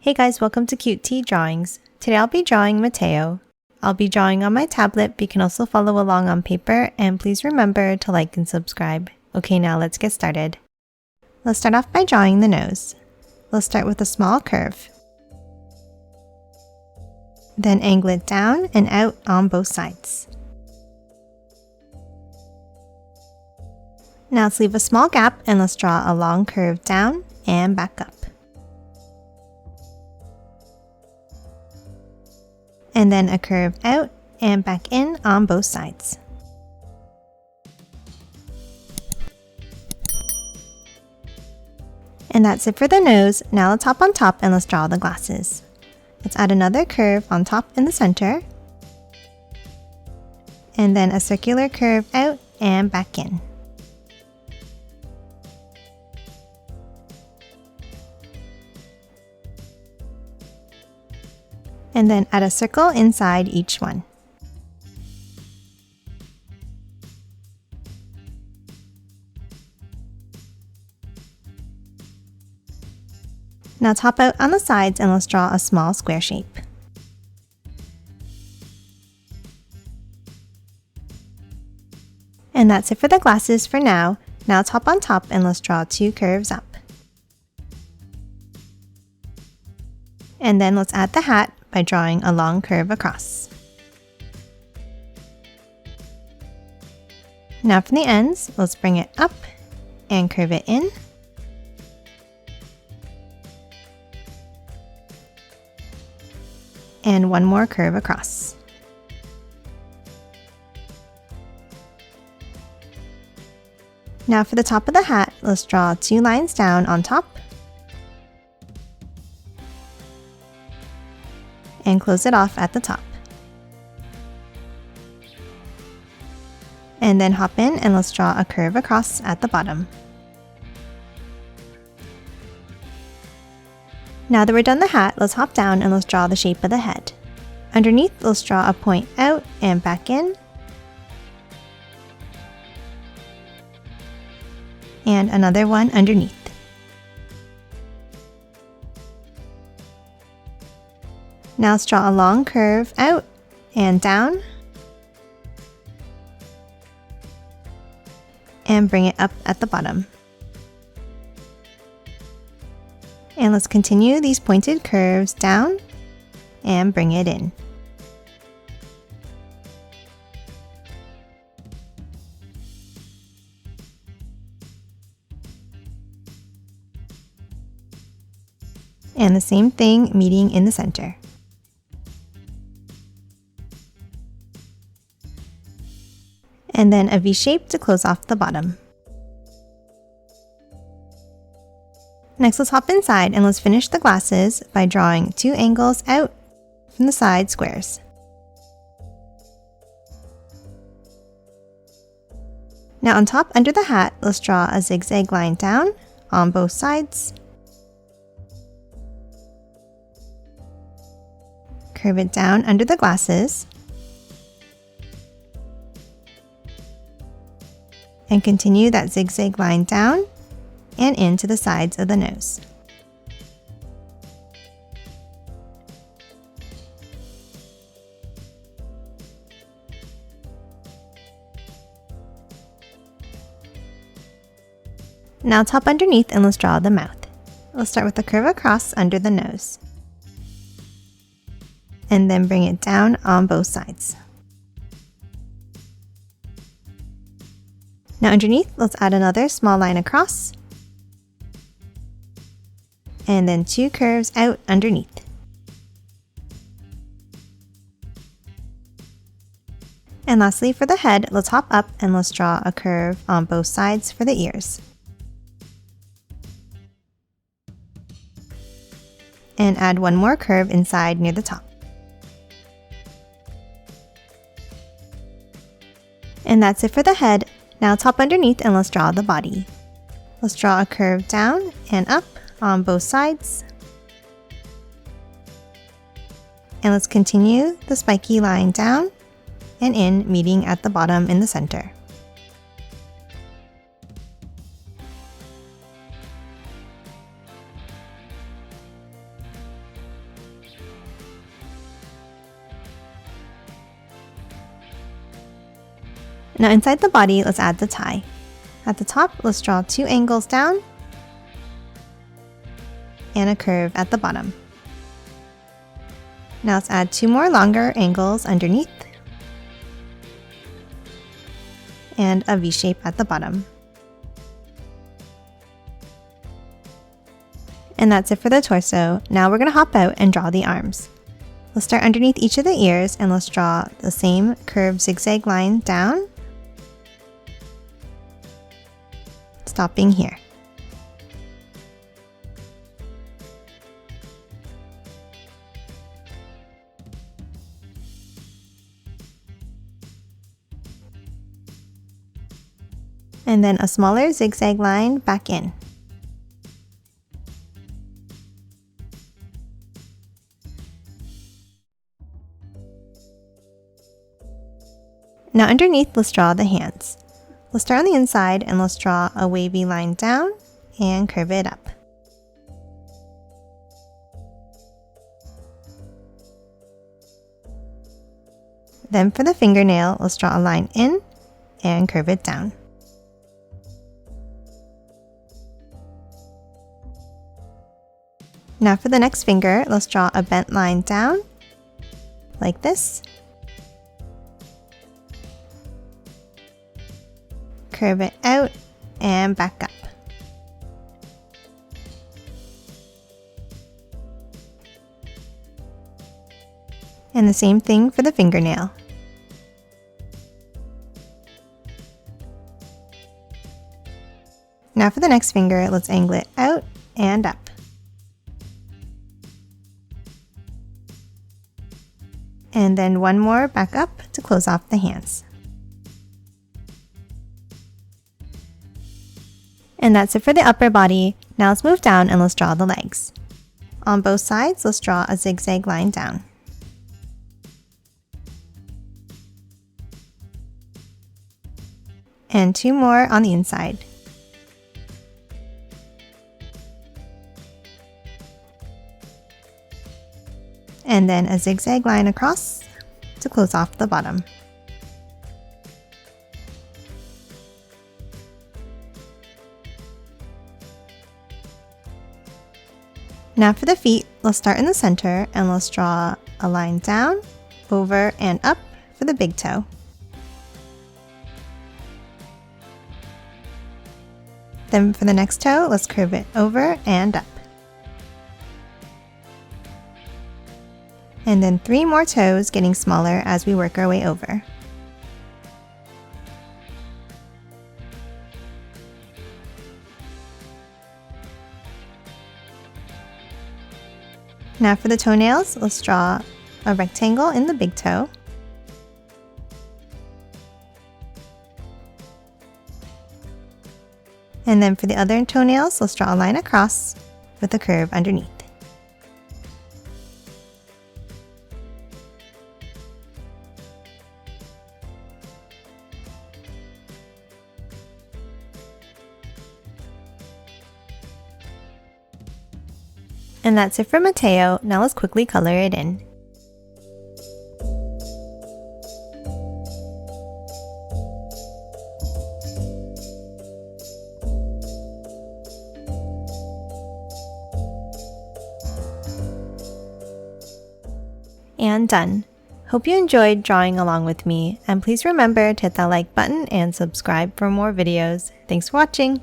Hey guys, welcome to Cute Tea Drawings. Today I'll be drawing Matteo. I'll be drawing on my tablet, but you can also follow along on paper, and please remember to like and subscribe. Okay, now let's get started. Let's start off by drawing the nose. Let's start with a small curve. Then angle it down and out on both sides. Now let's leave a small gap and let's draw a long curve down and back up. And then a curve out and back in on both sides. And that's it for the nose. Now let's hop on top and let's draw the glasses. Let's add another curve on top in the center. And then a circular curve out and back in. And then add a circle inside each one. Now top out on the sides and let's draw a small square shape. And that's it for the glasses for now. Now top on top and let's draw two curves up. And then let's add the hat by drawing a long curve across. Now from the ends, let's bring it up and curve it in. And one more curve across. Now for the top of the hat, let's draw two lines down on top and close it off at the top. And then hop in and let's draw a curve across at the bottom. Now that we're done the hat, let's hop down and let's draw the shape of the head. Underneath, let's draw a point out and back in. And another one underneath. Now let's draw a long curve out and down. And bring it up at the bottom. And let's continue these pointed curves down and bring it in. And the same thing meeting in the center. And then a V shape to close off the bottom. Next, let's hop inside and let's finish the glasses by drawing two angles out from the side squares. Now on top under the hat, let's draw a zigzag line down on both sides. Curve it down under the glasses. And continue that zigzag line down and into the sides of the nose. Now top underneath and let's draw the mouth. We'll start with a curve across under the nose. And then bring it down on both sides. Now underneath, let's add another small line across. And then two curves out underneath. And lastly, for the head, let's hop up and let's draw a curve on both sides for the ears. And add one more curve inside near the top. And that's it for the head. Now top underneath and let's draw the body. Let's draw a curve down and up on both sides. And let's continue the spiky line down and in, meeting at the bottom in the center. Now inside the body, let's add the tie. At the top, let's draw 2 angles down and a curve at the bottom. Now let's add 2 more longer angles underneath and a V shape at the bottom. And that's it for the torso. Now we're going to hop out and draw the arms. Let's start underneath each of the ears and let's draw the same curved zigzag line down, stopping here. And then a smaller zigzag line back in. Now underneath, let's draw the hands. Let's start on the inside and let's draw a wavy line down and curve it up. Then for the fingernail, let's draw a line in and curve it down. Now for the next finger, let's draw a bent line down, like this. Curve it out and back up. And the same thing for the fingernail. Now for the next finger, let's angle it out and up. And then one more back up to close off the hands. And that's it for the upper body. Now let's move down and let's draw the legs. On both sides, let's draw a zigzag line down. And 2 more on the inside. And then a zigzag line across to close off the bottom. Now for the feet, let's start in the center and let's draw a line down, over, and up for the big toe. Then for the next toe, let's curve it over and up. And then 3 more toes, getting smaller as we work our way over. Now for the toenails, let's draw a rectangle in the big toe. And then for the other toenails, let's draw a line across with a curve underneath. And that's it for Matteo. Now let's quickly color it in. And done. Hope you enjoyed drawing along with me, and please remember to hit that like button and subscribe for more videos. Thanks for watching!